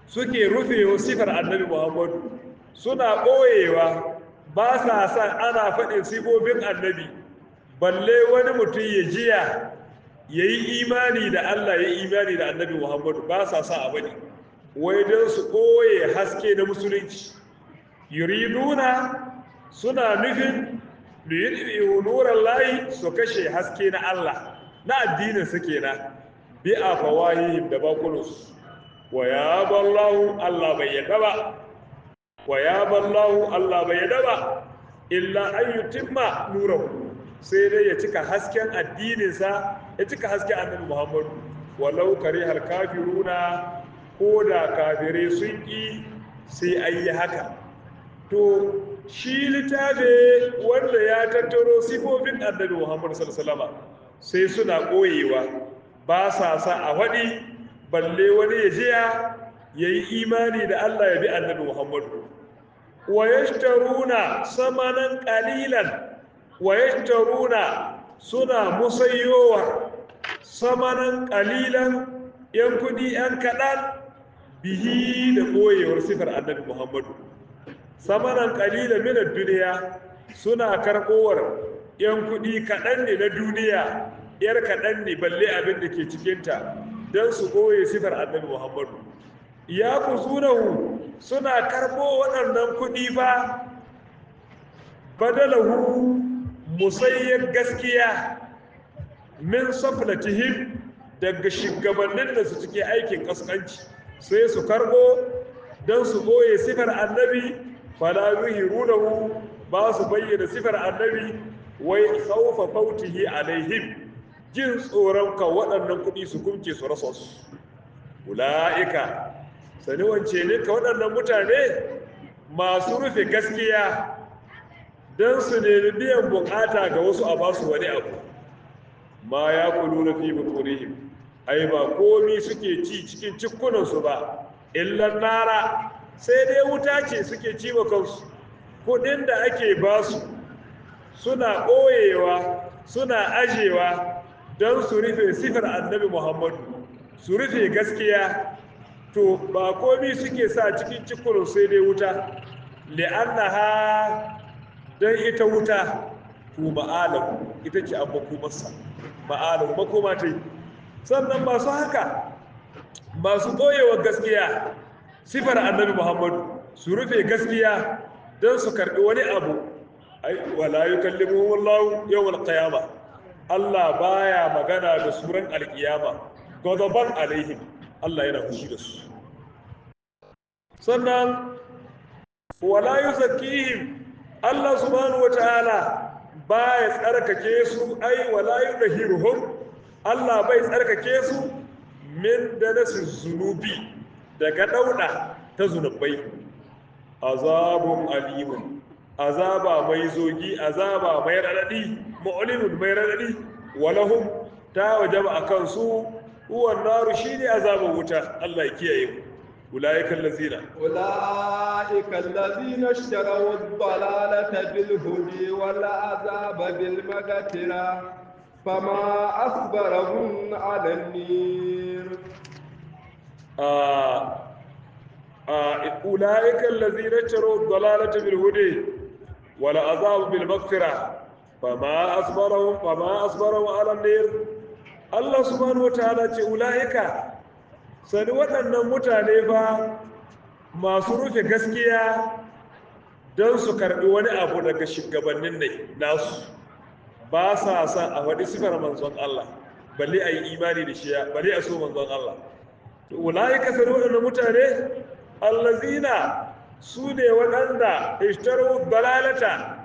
suke rufewa sifar annabi Muhammadu, suna ɓoyewa, ba sa san ana faɗin sifofin annabi, balle wani mutum ya jiya ya yi imani da Allah, ya yi imani da annabi Muhammadu, ba sa sa a bane, wai don su ɓoye haske na musulunci. Yuriduna suna nufin liyudfi'u nurallahi, su kashe haske na Allah, na addinin su kenan, bi afwahihim da bakunansu. Wa ya ballahu, Allah bai yadda ba, wa ya ballahu, Allah bai yadda ba, illa an yutimma nurahu, sai dai ya cika hasken addininsa, ya cika hasken annabi Muhammadu, walau karihal kafiruna, ko da kafirai sun ƙi sai an yi haka. To shi littafi wanda ya tattaro sifofin annabi Muhammadu sallallahu alaihi wasallam sai suna ɓoyewa, ba sa sa a faɗi, balle wani ya jiya ya yi imani da Allah ya bi annabi Muhammadu. Wa yashtaruna samanan qalilan, wa yashtaruna suna musayyowa samanan qalilan, yan kudi yan kaɗan, bihi da ɓoyewar sifar annabi Muhammadu. Samanan qalilan min ad-dunya, suna karɓowar yan kudi kaɗan ne na duniya, yar kaɗan ne balle abin da ke cikinta, don su ɓoye sifar annabi Muhammadu. Ya kusunahu, suna karɓo waɗannan kuɗi ba, badalahu musayyar gaskiya, min saflatihim, daga shugabannin da su cike aikin kaskanci, sai su karɓo don su ɓoye sifar annabi, fala yuhirunahu, ba su bayyana sifar annabi, wai khawfa fautihi alaihim, jin tsoron ka waɗannan kuɗi su kumce su rasa su. Ula'ika, sani wance ne ka waɗannan mutane masu rufe gaskiya don su nemi biyan bukata ga wasu a basu wani abu. Ma ya kulu na fi buturihim, ai ba komi suke ci cikin cikunansu ba, illan nara, sai dai wuta ce suke ci wa kansu. Kuɗin da ake basu suna ɓoyewa, suna ajewa, don su rufe sifar annabi Muhammadu, su rufe gaskiya. To ba komi suke sa cikin cikurin sai dai wuta, li'annaha, don ita wuta, to ma'alahu, ita ce an makomarsa, ma'alahu makoma ta yi. Sannan masu haka, masu ɓoyewa gaskiya sifar annabi Muhammadu, su rufe gaskiya don su karɓi wani abu, ai wala yukallimuhumullahu yawmal qiyamah, Allah baya magana da suran alkiyama, gozaban alaihim, Allah yana fushi da su. Sannan wala yuzakkihim, Allah subhanahu wataala baya tsarkake su, ai wala yudahiruhum, Allah bai tsarkake su min danasin zunubi, daga dauda ta zunubai. Azabun alimun, azaba mai zogi, azaba mai radadi, mu'linun mai radadi, walahum ta wajaba akan su, huwan naru shine azabun wuta. Allah ya kiyaye mu. ulaika allazina ishtaraw ad-dalalata bil hudi wal azaba bil maghfira fama asbarahum 'ala an-nar. ulaika allazina ishtaraw ad-dalalata bil hudi wal azaba bil maghfira fama asbarahum ala nar. Allah subhanahu wataala ce ulaika sani waɗannan mutane fa masu rufe gaskiya don su karɓi wani abu daga shugabannin ne nasu, ba sa son a faɗi sifar manzon Allah balle a yi imani da shi, balle a so manzon Allah. to ulaika sani waɗannan mutane allazina su ne waɗanda ishtaru dalalata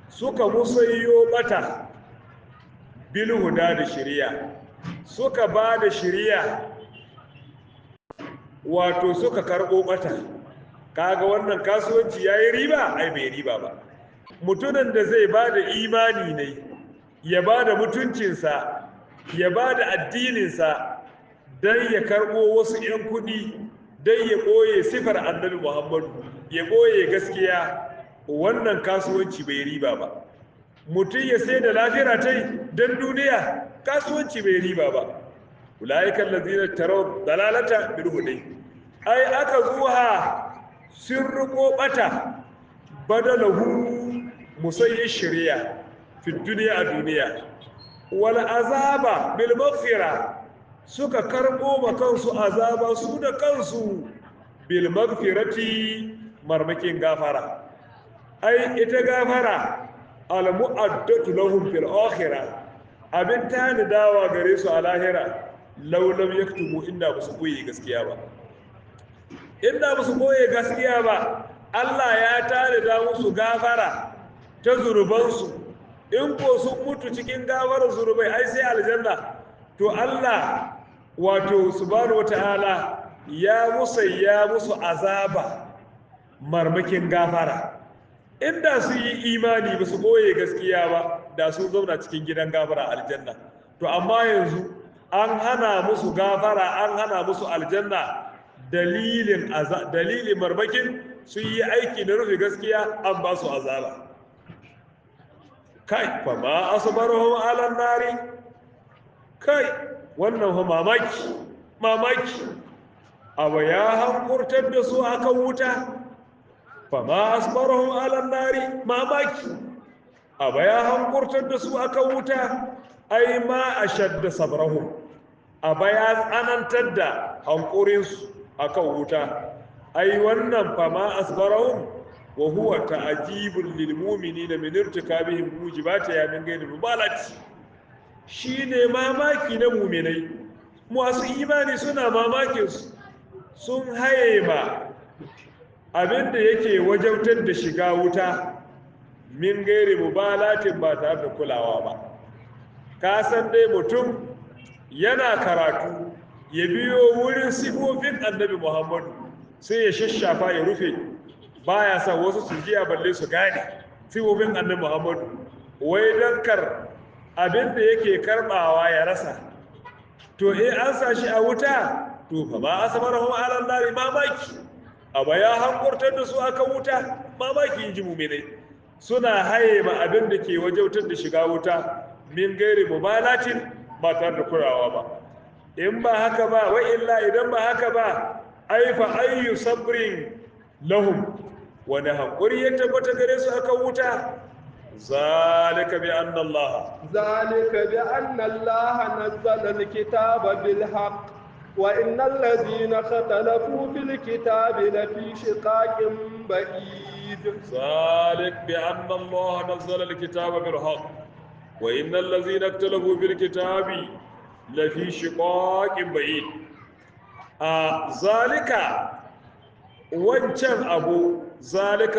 suka musayyo bata bil huda da shari'a, suka ba da shari'a wato suka karɓo bata. kaga wannan kasuwanci yayi riba? Ai bai riba ba. mutumin da zai ba da imani ne, ya ba da mutuncinsa, ya ba da addininsa don ya karɓo wasu 'yan kuɗi, don ya ɓoye sifar annabi Muhammadu, ya ɓoye gaskiya, wannan kasuwanci bai riba ba. mutum ya sai da lafira ta yi don duniya, kasuwanci bai riba ba. ula'ikan lazina tarau dalalata bil hudai, ai aka zuwa sun riko bata badalahu musayyi shari'a fi duniya a duniya, wal azaba bil maghfira suka karbo ma kansu azaba su da kansu bil maghfirati marmakin gafara. ai ita gafara al mu'addatu lahum fil akhirah, abin tani dawa gare su a lahira. law lam yaktubu inda basu koyi gaskiya ba, inda basu koyi gaskiya ba, Allah ya tare da musu gafara ta zunubansu. in ko sun mutu cikin gafarar zunubai ai sai aljanna. to Allah wato subhanahu wataala ya musayya musu azaba marmakin gafara. inda su yi imani ba su boye gaskiya ba, da sun zauna cikin gidan gafara aljanna. to amma yanzu an hana musu gafara, an hana musu aljanna dalilin marmakin sun yi aiki na rufe gaskiya, an ba su azaba. kai fa ma asbaruhum ala nari, kai wannan fa mamaki abu ya hankurtar da su akan wuta. fa ma asbaruhum ala nari, mamaki abu ya hankurtar da su akan wuta. ai ma ashadda sabrahum, abu ya tsanantar da hankurinsu akan wuta. ai wannan fa ma asbarahum wa huwa ta'jibul lil mu'minina min irtikabihim mujibati ya min gairi mubalati, shine mamaki na mu'minai. masu imani suna mamakin su, sun haye ma abinda yake wajautar da shiga wuta min gairi mubalatin, ba tare da kulawa ba. ka san dai mutum yana karatu ya biyo wurin sifofin annabi Muhammadu sai ya shashafa ya rufe, baya sa wasu su jiya balle su gane sifofin annabi Muhammadu, wai don kar abin da yake karbawa ya rasa. to an sa shi a wuta, to fa ba asbarahum ala nari, mamaki aba ya hankurtar da su aka wuta. mamaki inji mu'minai, suna haye ma abin da ke wajautar da shiga wuta min gairi mubalatin, ba tare da kurawa ba. in ba haka ba, wa illa idan ba haka ba, ai fa ayyu sabrin lahum, wani hankuri ya tabbata gare su akan wuta. zalika bi anna Allah nazzala alkitaba bil haqq wa innal ladhina ikhtalafu fil kitabi lafi shiqaqin ba'id. zalik bi anna Allah nazzala alkitaba bil haqq wa innal ladhina ikhtalafu fil kitabi lafi shiqaqin ba'id. zalika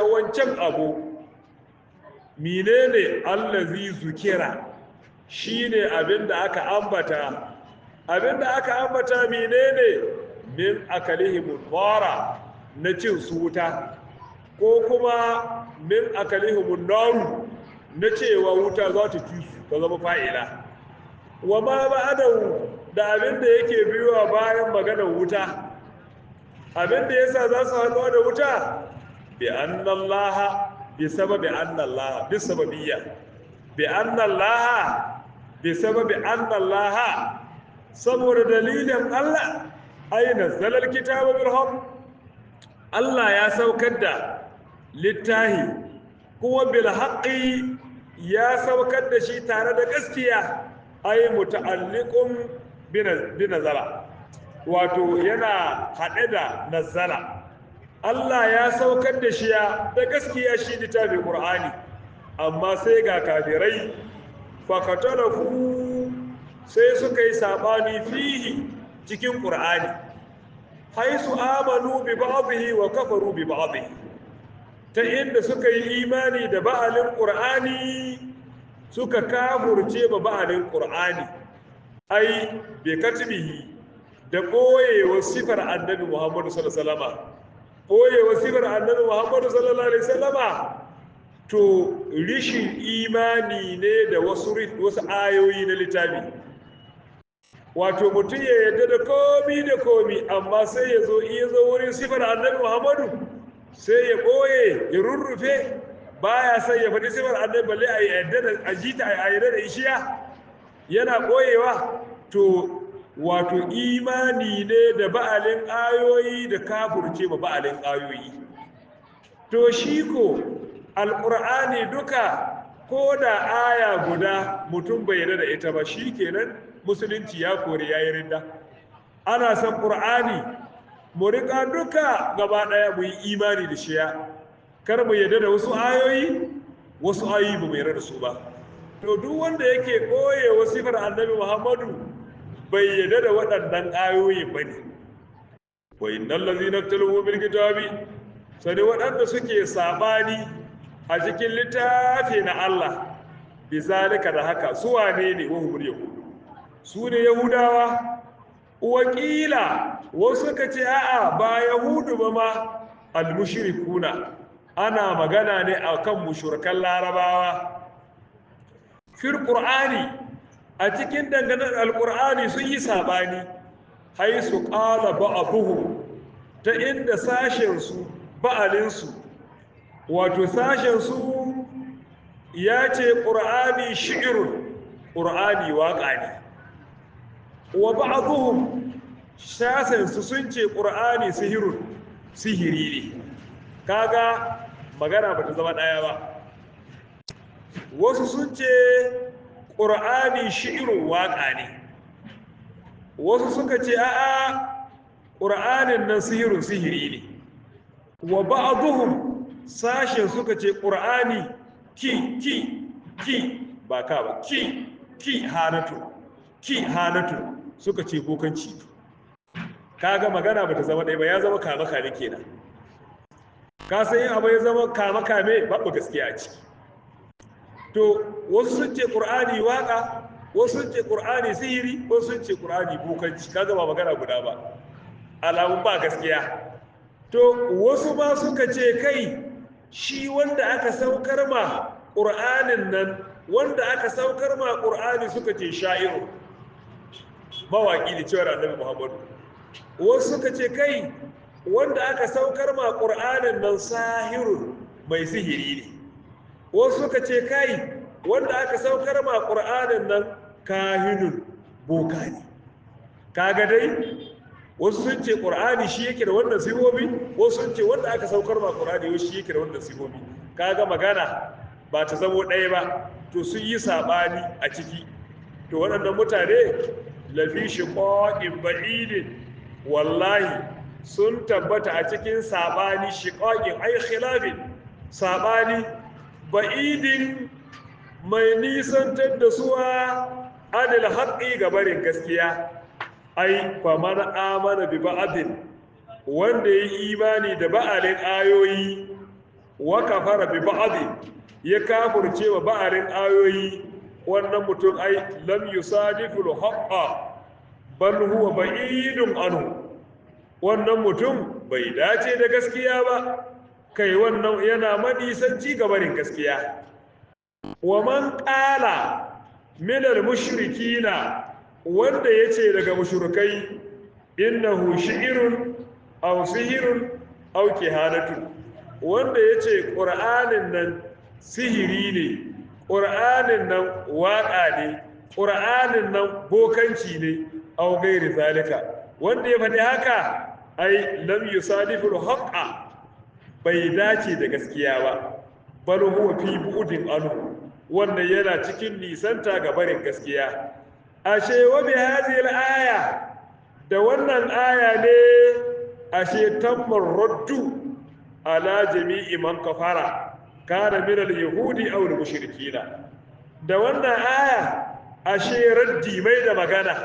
wancan abu menene allazi zukira, shine abinda aka ambata menene min akalihim fara, na cin su wuta, ko kuma min akalihim naru, na cewa wuta za ta ci su ta zama fa'ila. wa ma ba'adahu, da abinda yake biyuwa bayan maganar wuta, abinda yasa za su haɗuwa da wuta, bi annallaha bi sababi annallaha bi sababiyya, bi annallaha bi sababi annallaha, saboda dalilin Allah. aina zalal kitaba bil haqq, Allah ya saukar da littahi kuma bil haqqi ya saukar da shi tare da gaskiya ai muta'alliqun bi nazala wato yana haɗe da nazala Allah ya saukar da shi da gaskiya shi littafin Qur'ani amma sai ga kafirai fakatalafu sai suka yi sabani fihi cikin Qur'ani haisu amanu bi ba'dihi wa kafaru bi ba'dihi ta inda suka yi imani da ba'alin Qur'ani suka kafurce ba ba'alin Qur'ani ai bi katbihi da boyewa sifar annabi Muhammad sallallahu alaihi wasallam boyewa sifar annabi Muhammad sallallahu alaihi wasallam to rishin imani ne da wasu ayoyi na littafi wato mutum ya yarda da komi amma sai ya zo wurin sifar annabi Muhammadu sai ya ɓoye ya rurrufe baya sai ya faɗi sifar annabi balle a yarda da ajita a yarda da ishiya yana ɓoyewa to wato imani ne da ba'alin ayoyi da kafurce ba ba'alin ayoyi to shi ko alƙur'ani duka ko da aya guda mutum bai yarda da ita ba shi kenan musulunci ya kore yayi ridda ana san ƙur'ani mu riƙa duka gaba ɗaya mu yi imani da shiya kar mu yarda da wasu ayoyi ba mu yarda da su ba to duk wanda yake ɓoye wasifar annabi Muhammadu bai yarda da waɗannan ayoyi ba ne wa innal ladzina talawu bil kitabi sai waɗanda suke sabani a cikin littafi na Allah bizalika da haka su wane ne wahumul yahudu su ne yahudawa wakila wasu suka ce a'a ba yahudu ba ma al-mushrikuna ana magana ne akan mushrikan larabawa fil qur'ani a cikin danganar al-qur'ani sun yi sabani haisu qala ba'dhum ta inda sashen su ba'alin su wato sashen su ya ce qur'ani shi'run qur'ani waka ne wa ba'dhum sashen su sun ce qur'ani sihirun sihiri ne kaga magana bata zama daya ba wasu sun ce qur'ani shi'run waka ne wasu suka ce a'a qur'anin nan sihirun sihiri ne wa ba'dhum sashen suka ce qur'ani ki ba ka ba ki hanatu suka ce bokanci kaga magana bata zama ɗaya ba ya zama kame kame kenan ka san yin abu ya zama kame kame babu gaskiya a ciki to wasu sun ce qur'ani waka wasu sun ce qur'ani sihiri wasu sun ce qur'ani bokanci kaga ba magana guda ba alamun ba gaskiya to wasu ma suka ce kai shi wanda aka saukar ma qur'anin nan wanda aka saukar ma qur'ani suka ce sha'iru mawaƙi da cewar annabi Muhammadu wasu suka ce kai wanda aka saukar ma ƙur'anin nan sahirun mai sihiri ne wasu suka ce kai wanda aka saukar ma ƙur'anin nan kahinun boka ne kaga dai wasu sun ce ƙur'ani shi yake da wannan sifofi wasu sun ce wanda aka saukar ma ƙur'ani shi yake da wannan sifofi kaga magana ba ta zamo ɗaya ba to sun yi saɓani a ciki to waɗannan mutane lafi shiqaqin ba'idin wallahi sun tabbata a cikin sabani shiqaqin ay khilafin sabani ba'idin mai nisantar da suwa adil haqqi ga barin gaskiya ai fa man amana bi ba'din wanda yi imani da ba'alin ayoyi wa kafara bi ba'din ya kafirce wa ba'alin ayoyi wannan mutum ai lam yusadiful haqqa bal huwa ba'idun anhu wannan mutum bai dace da gaskiya ba kai wannan yana madisanci ga barin gaskiya wa man qala min al mushrikina wanda yace daga mushrikai innahu shi'run aw sihrun aw kihanatun wanda yace qur'anin nan sihiri ne ƙur'anin nan waƙa ne ƙur'anin nan bokanci ne au gairi zalika wanda ya faɗi haka ai lam yusadiful haqqa bai dace da gaskiya ba bal huwa fi bu'din anhu wannan yana cikin nisanta ga barin gaskiya. Ashe wa bi hadhihi aya da wannan aya ne ashe tammar raddu ala jami'i man kafara kana min al-yahudi aw al-mushrikina. Da wannan aya ashe raddi mai da magana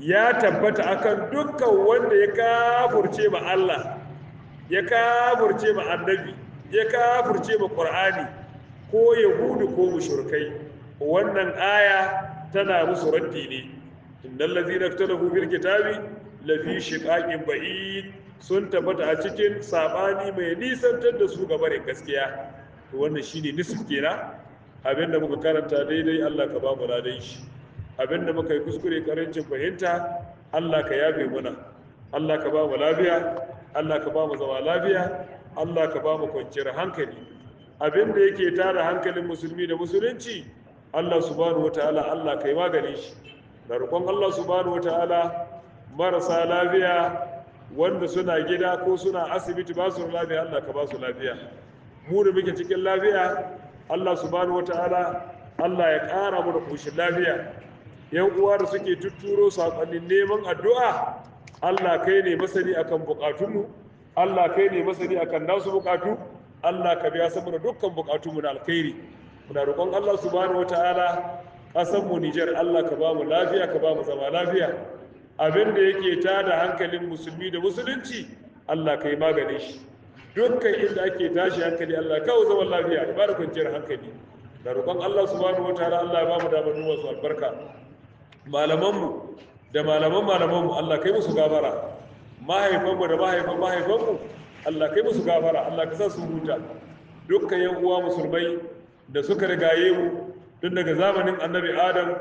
ya tabbata akan dukkan wanda ya kafurce ma Allah, ya kafurce ma annabi, ya kafurce ma Qur'ani, ko yahudu ko mushrikai. Wannan aya tana musu raddi ne. Innal ladzina ikhtalafu bil kitabi lafi shiqaqin ba'id, sun tabbata a cikin sabani mai nisantar da su ga barin gaskiya. To wannan shine nisf kenan. Abinda muka karanta daidai Allah ka ba mu ladan shi, abinda muka yi kuskure karancin fahimta Allah ka yabe muna. Allah ka ba mu lafiya, Allah ka ba mu zama lafiya, Allah ka ba mu kwanciyar hankali. Abinda yake tara hankalin musulmi da musulunci Allah subhanahu wataala Allah kai maganin shi. Da roƙon Allah subhanahu wataala marasa lafiya wanda suna gida ko suna asibiti ba su lafiya Allah ka ba su lafiya. Mu da muke cikin lafiya Allah subhanahu wataala Allah ya ƙara mu da koshin lafiya. Yan uwa da suke tutturo sakonnin neman addu'a Allah kai ne masani akan bukatunmu, Allah kai ne masani akan nasu bukatu, Allah ka biya saboda dukkan bukatunmu na alkhairi. Muna roƙon Allah subhanahu wataala ƙasar mu Nijar Allah ka ba mu lafiya, ka ba mu zama lafiya. Abin da yake tada hankalin musulmi da musulunci Allah kai maganin shi. Dukkan inda ake tashi hankali Allah kawo zaman lafiya da bada kwanciyar hankali. Da roƙon Allah subhanahu wataala Allah ya ba mu damar nuna su albarka. Malamanmu da malamanmu Allah kai musu gafara. Mahaifanmu da mahaifanmu Allah kai musu gafara. Allah ka sa su huta. Dukkan yan uwa musulmai da suka rigaye mu tun daga zamanin Annabi Adam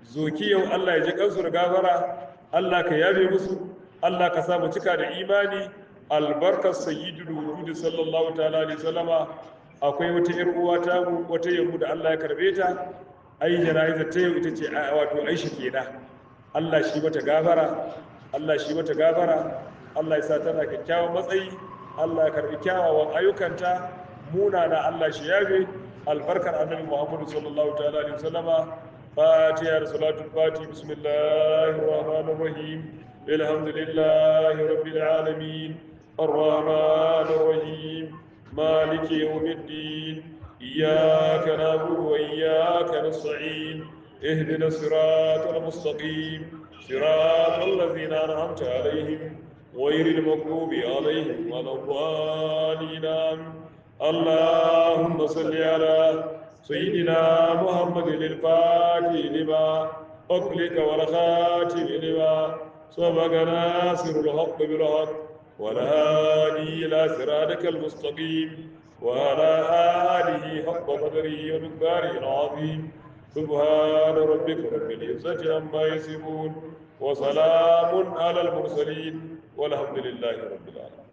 zoki yau Allah ya ji kansu da gafara. Allah ka yabe musu. Allah ka sa mu cika da imani. Albarkar sayyidul wujud sallallahu ta'ala alaihi wasallama. Akwai wata yar uwa ta mu, wata yammu da Allah ya karbe ta. Ai jana'iza ta yau ita ce wato Aisha kenan. Allah shi mata gafara, Allah shi mata gafara, Allah ya sa tana kyakkyawan matsayi, Allah ya karbi kyawawan ayyukanta, munana Allah shi yabe. Albarkar Annabi Muhammad sallallahu ta'ala alaihi wasallama. Fatiha da salatul Fatiha. Bismillahir rahmanir rahim. Alhamdulillahi rabbil alamin. Ar-rahmanir rahim. Maliki yawmiddin. إياك نعبد وإياك نستعين. اهدنا الصراط المستقيم صراط الذين أنعمت عليهم غير المغضوب عليهم ولا الضالين. اللهم صل على سيدنا محمد الفاتح لما أغلق والخاتم لما سبق ناصر الحق بالحق والهادي إلى صراطك المستقيم وعلى آله حق قدره ومقداره العظيم. سبحان ربك رب العزة عما يصفون وسلام على المرسلين والحمد لله رب العالمين.